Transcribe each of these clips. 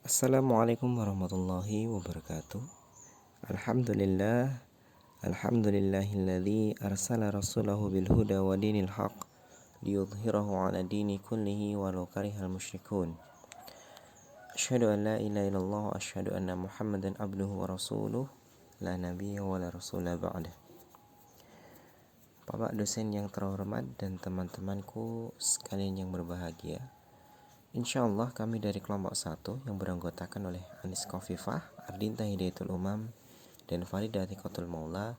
Assalamualaikum warahmatullahi wabarakatuh. Alhamdulillah, alhamdulillahilladzi arsala rasulahu bil huda wa dinil haq liyudhhirahu 'ala dini kullihi walau karihal musyrikun. Asyhadu an la ilaha illallah wa asyhadu anna Muhammadan abduhu wa rasuluh la nabiyya wa la rasula ba'dah. Bapak dosen yang terhormat dan teman-temanku sekalian yang berbahagia, InsyaAllah kami dari kelompok 1 yang beranggotakan oleh Anis Khofifah, Ardinta Hidayatul Umam, dan Farida Athiqatul Maula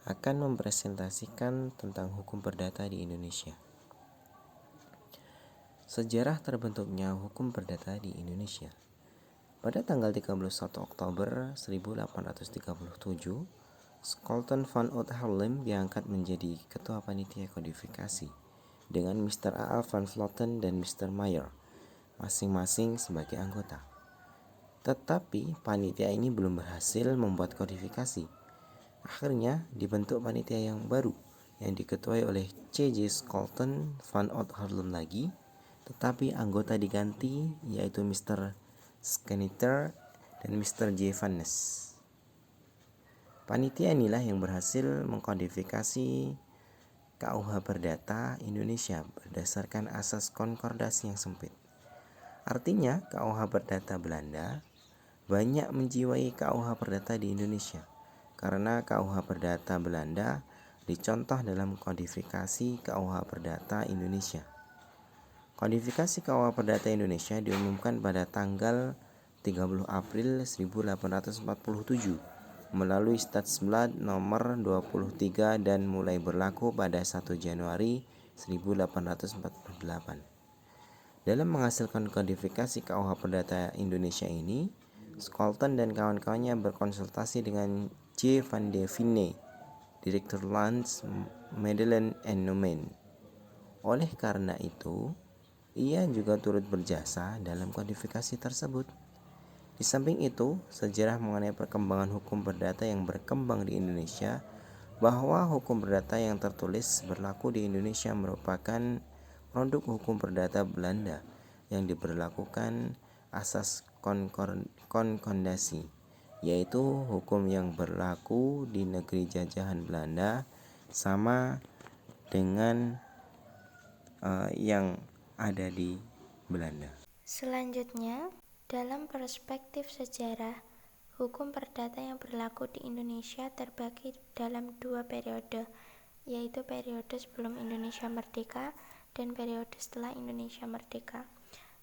akan mempresentasikan tentang hukum perdata di Indonesia. Sejarah terbentuknya hukum perdata di Indonesia. Pada tanggal 31 Oktober 1837, Scholten van Oud Haarlem diangkat menjadi Ketua Panitia Kodifikasi dengan Mr. A.A. van Vloten dan Mr. Mayer masing-masing sebagai anggota. Tetapi panitia ini belum berhasil membuat kodifikasi. Akhirnya dibentuk panitia yang baru yang diketuai oleh C.J. Scholten van Oud Haarlem lagi, tetapi anggota diganti yaitu Mr. Skeniter dan Mr. J. Van Ness. Panitia inilah yang berhasil mengkodifikasi KUH Perdata Indonesia berdasarkan asas konkordasi yang sempit. Artinya KUH Perdata Belanda banyak menjiwai KUH Perdata di Indonesia karena KUH Perdata Belanda dicontoh dalam kodifikasi KUH Perdata Indonesia. Kodifikasi KUH Perdata Indonesia diumumkan pada tanggal 30 April 1847 melalui Stadsblad nomor 23 dan mulai berlaku pada 1 Januari 1848. Dalam menghasilkan kodifikasi KUH Perdata Indonesia ini, Scholten dan kawan-kawannya berkonsultasi dengan J. van de Vinne, Direktur Lands, Medellen en Nomen. Oleh karena itu, ia juga turut berjasa dalam kodifikasi tersebut. Di samping itu, sejarah mengenai perkembangan hukum perdata yang berkembang di Indonesia, bahwa hukum perdata yang tertulis berlaku di Indonesia merupakan produk hukum perdata Belanda yang diberlakukan asas konkordasi, yaitu hukum yang berlaku di negeri jajahan Belanda sama dengan yang ada di Belanda. Selanjutnya, dalam perspektif sejarah, hukum perdata yang berlaku di Indonesia terbagi dalam 2 periode, yaitu periode sebelum Indonesia merdeka dan periode setelah Indonesia merdeka.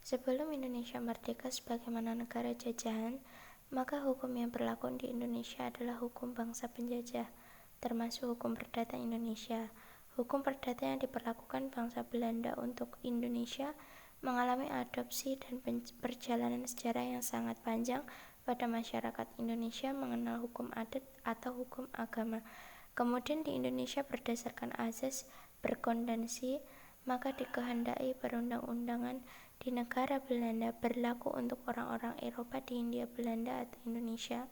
Sebelum Indonesia merdeka sebagaimana negara jajahan, maka hukum yang berlaku di Indonesia adalah hukum bangsa penjajah, termasuk hukum perdata Indonesia. Hukum perdata yang diperlakukan bangsa Belanda untuk Indonesia mengalami adopsi dan perjalanan sejarah yang sangat panjang pada masyarakat Indonesia mengenal hukum adat atau hukum agama. Kemudian di Indonesia berdasarkan azas berkondisi, maka dikehendaki perundang-undangan di negara Belanda berlaku untuk orang-orang Eropa di Hindia Belanda atau Indonesia.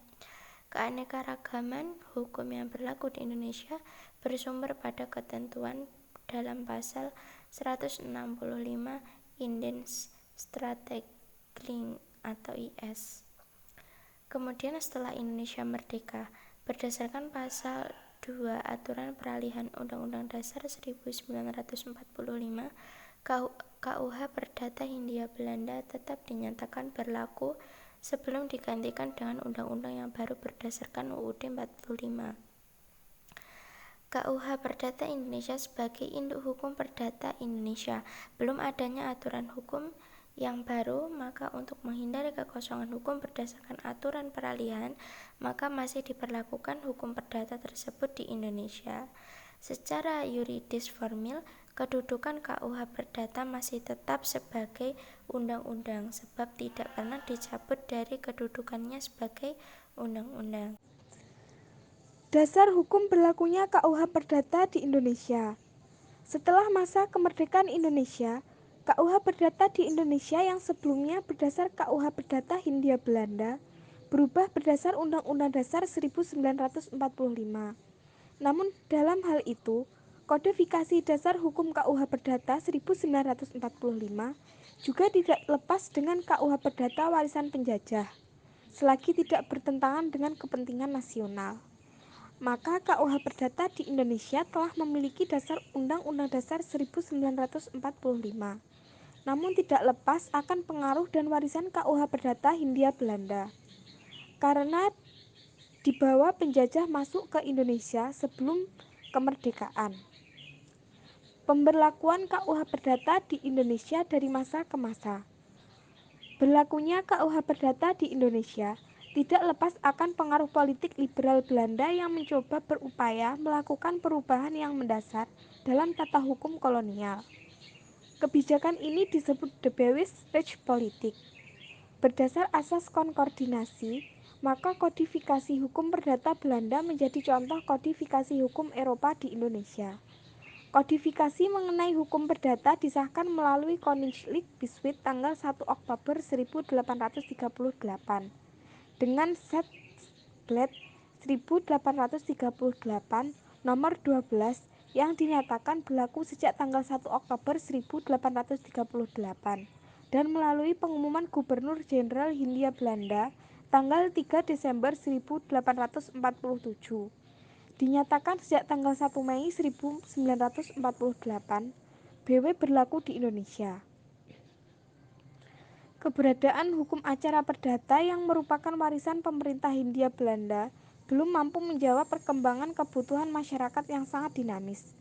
Keanekaragaman hukum yang berlaku di Indonesia bersumber pada ketentuan dalam pasal 165 Indenstrattegling atau IS. Kemudian setelah Indonesia merdeka, berdasarkan pasal 2 Aturan Peralihan Undang-Undang Dasar 1945, KUH Perdata Hindia Belanda tetap dinyatakan berlaku sebelum digantikan dengan undang-undang yang baru berdasarkan UUD 45. KUH Perdata Indonesia sebagai induk hukum perdata Indonesia. Belum adanya aturan hukum yang baru, maka untuk menghindari kekosongan hukum berdasarkan aturan peralihan, maka masih diperlakukan hukum perdata tersebut di Indonesia. Secara yuridis formil, kedudukan KUH Perdata masih tetap sebagai undang-undang sebab tidak pernah dicabut dari kedudukannya sebagai undang-undang. Dasar hukum berlakunya KUH Perdata di Indonesia. Setelah masa kemerdekaan Indonesia, KUH Perdata di Indonesia yang sebelumnya berdasar KUH Perdata Hindia Belanda berubah berdasar Undang-Undang Dasar 1945. Namun dalam hal itu, kodifikasi dasar hukum KUH Perdata 1945 juga tidak lepas dengan KUH Perdata warisan penjajah, selagi tidak bertentangan dengan kepentingan nasional. Maka KUH Perdata di Indonesia telah memiliki dasar Undang-Undang Dasar 1945, namun tidak lepas akan pengaruh dan warisan KUH Perdata Hindia Belanda. Karena dibawa penjajah masuk ke Indonesia sebelum kemerdekaan. Pemberlakuan KUH Perdata di Indonesia dari masa ke masa. Berlakunya KUH Perdata di Indonesia tidak lepas akan pengaruh politik liberal Belanda yang mencoba berupaya melakukan perubahan yang mendasar dalam tata hukum kolonial. Kebijakan ini disebut the Bewies Rechtspolitik. Berdasar asas konkordinasi, maka kodifikasi hukum perdata Belanda menjadi contoh kodifikasi hukum Eropa di Indonesia. Kodifikasi mengenai hukum perdata disahkan melalui Koninklijk Beswet tanggal 1 Oktober 1838 dengan Setsblad 1838 nomor 12 yang dinyatakan berlaku sejak tanggal 1 Oktober 1838 dan melalui pengumuman Gubernur Jenderal Hindia Belanda tanggal 3 Desember 1847. Dinyatakan sejak tanggal 1 Mei 1948, BW berlaku di Indonesia. Keberadaan hukum acara perdata yang merupakan warisan pemerintah Hindia Belanda belum mampu menjawab perkembangan kebutuhan masyarakat yang sangat dinamis.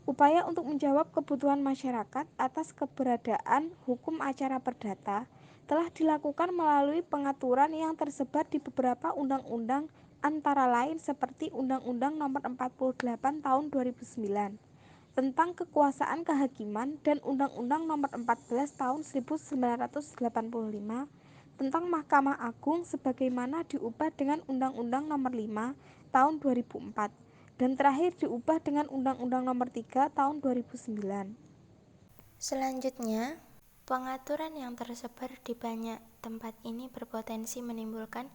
Upaya untuk menjawab kebutuhan masyarakat atas keberadaan hukum acara perdata telah dilakukan melalui pengaturan yang tersebar di beberapa undang-undang antara lain seperti Undang-Undang Nomor 48 Tahun 2009 tentang kekuasaan kehakiman dan Undang-Undang Nomor 14 Tahun 1985 tentang Mahkamah Agung sebagaimana diubah dengan Undang-Undang Nomor 5 Tahun 2004 dan terakhir diubah dengan Undang-Undang Nomor 3 Tahun 2009. Selanjutnya, pengaturan yang tersebar di banyak tempat ini berpotensi menimbulkan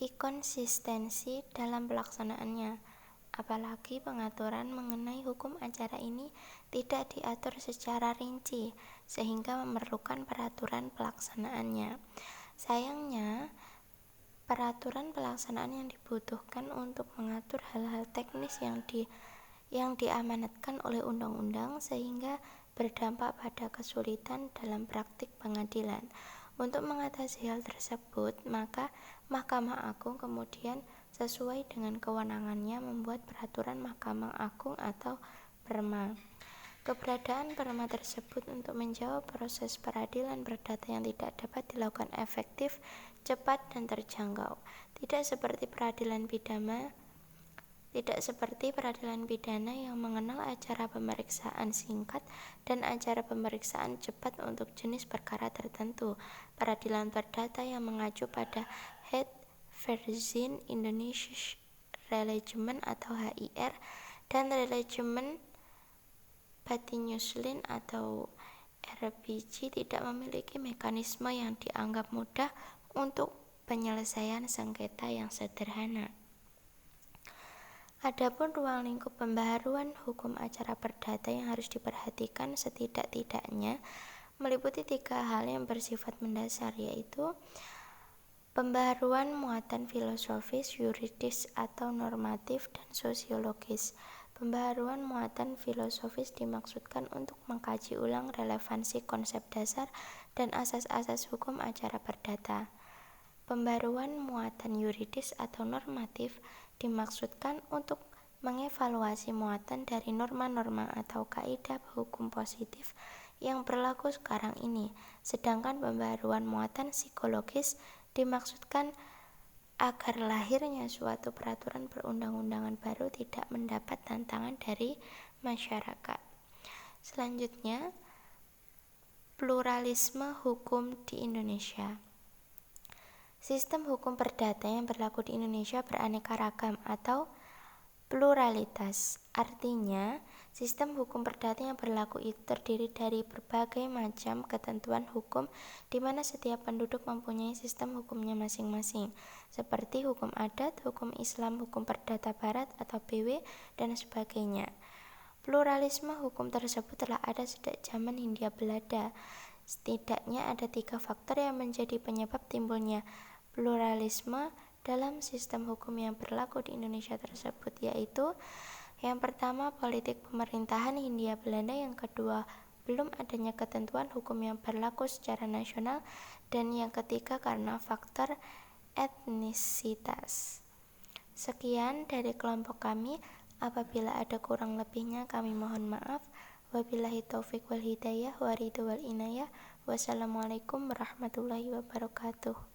inkonsistensi dalam pelaksanaannya, apalagi pengaturan mengenai hukum acara ini tidak diatur secara rinci sehingga memerlukan peraturan pelaksanaannya. Sayangnya, peraturan pelaksanaan yang dibutuhkan untuk mengatur hal-hal teknis yang diamanatkan oleh undang-undang sehingga berdampak pada kesulitan dalam praktik pengadilan. Untuk mengatasi hal tersebut, maka Mahkamah Agung kemudian sesuai dengan kewenangannya membuat peraturan Mahkamah Agung atau Perma. Keberadaan Perma tersebut untuk menjawab proses peradilan perdata yang tidak dapat dilakukan efektif, cepat, dan terjangkau. Tidak seperti peradilan pidana yang mengenal acara pemeriksaan singkat dan acara pemeriksaan cepat untuk jenis perkara tertentu. Peradilan perdata yang mengacu pada Het Verzin Indonesisch Relegement atau HIR dan Relegement Patinyuslin atau RPG tidak memiliki mekanisme yang dianggap mudah untuk penyelesaian sengketa yang sederhana. Adapun ruang lingkup pembaharuan hukum acara perdata yang harus diperhatikan setidak-tidaknya meliputi 3 hal yang bersifat mendasar, yaitu pembaharuan muatan filosofis, yuridis atau normatif, dan sosiologis. Pembaharuan muatan filosofis dimaksudkan untuk mengkaji ulang relevansi konsep dasar dan asas-asas hukum acara perdata. Pembaharuan muatan yuridis atau normatif dimaksudkan untuk mengevaluasi muatan dari norma-norma atau kaidah hukum positif yang berlaku sekarang ini, sedangkan pembaharuan muatan psikologis dimaksudkan agar lahirnya suatu peraturan perundang-undangan baru tidak mendapat tantangan dari masyarakat. Selanjutnya, pluralisme hukum di Indonesia. Sistem hukum perdata yang berlaku di Indonesia beraneka ragam atau pluralitas. Artinya, sistem hukum perdata yang berlaku itu terdiri dari berbagai macam ketentuan hukum di mana setiap penduduk mempunyai sistem hukumnya masing-masing, seperti hukum adat, hukum Islam, hukum perdata barat atau BW, dan sebagainya. Pluralisme hukum tersebut telah ada sejak zaman Hindia Belanda. Setidaknya ada 3 faktor yang menjadi penyebab timbulnya pluralisme dalam sistem hukum yang berlaku di Indonesia tersebut, yaitu yang pertama, politik pemerintahan Hindia Belanda. Yang kedua, belum adanya ketentuan hukum yang berlaku secara nasional. Dan yang ketiga, karena faktor etnisitas. Sekian dari kelompok kami. Apabila ada kurang lebihnya kami mohon maaf. Wabillahi taufik wal hidayah wa ridho wal inayah. Wassalamualaikum warahmatullahi wabarakatuh.